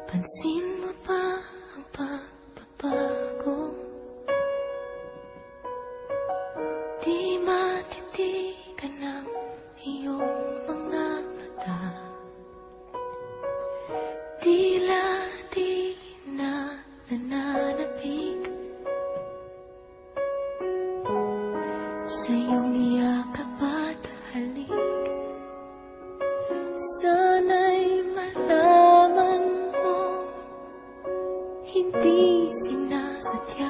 Pansin mo ba ang pagbabago? Di matitigan ng iyong mga mata. Tila di na nananapig sa iyong yakap at halik. Sana'y malaman mo, hindi sinasadya.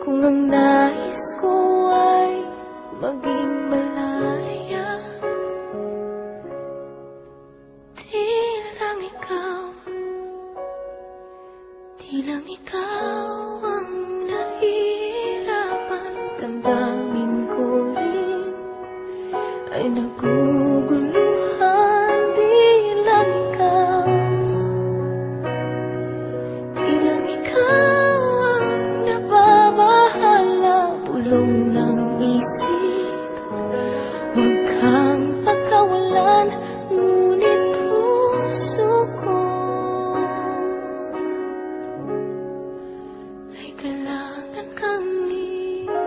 Kung ang nais ko ay maging malaya, di lang ikaw ang nahihirapan. Damdamin ko rin ay naguguluhan. Di lang ikaw ang nababahala. Pulong ng isip, huwag kang pagkawalan. Ngunit puso ko ay kailangan kang iwan.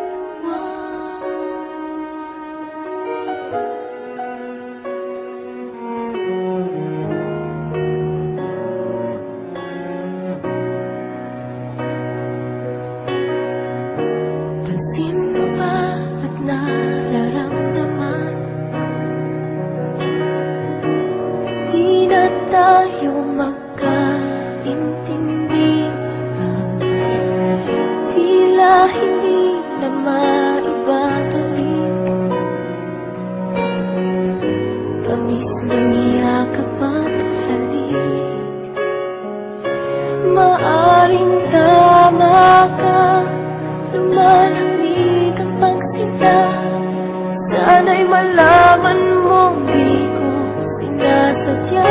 Pansin mo ba at nararamdaman? Di na tayo magkaintindihan. Tila hindi na maibabalik tamis ng yakap at halik. Maaring tama ka, lumalamig ang pagsinta. Sana'y malaman mong di ko sinasadya.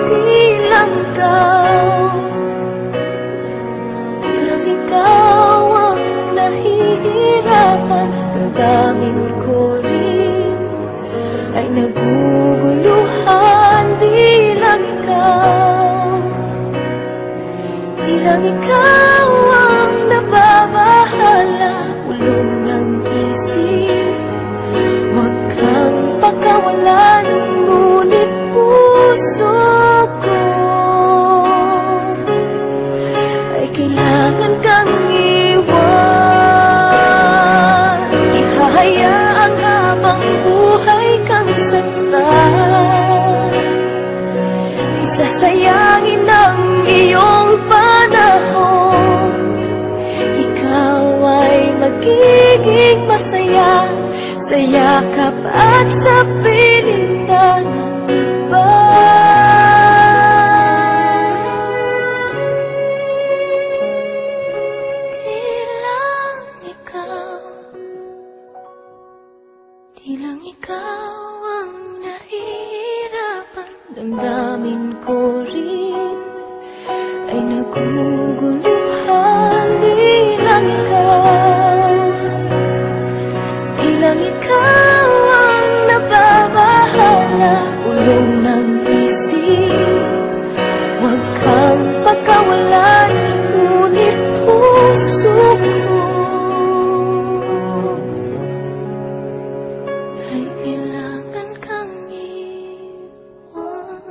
Di lang ikaw ang nahihirapan. Damdamin ko rin ay naguguluhan. Di lang ikaw ang nababahala. Pulong ng isip, huwag kang pakawalan. Ngunit puso ko ay kailangan kang iwan. Ihahayaan habang buhay kang saktan. Di sasayangin ang iyong panahon. Ikaw ay magiging masaya sa yakap at sa piling ng iba. Di lang ikaw ang nahihirapan. Damdamin ko rin ay naguguluhan. Di lang ikaw ang nababahala. Ulong ng isip, huwag kang pagkawalan. Ngunit puso ko ay kailangan kang iwan.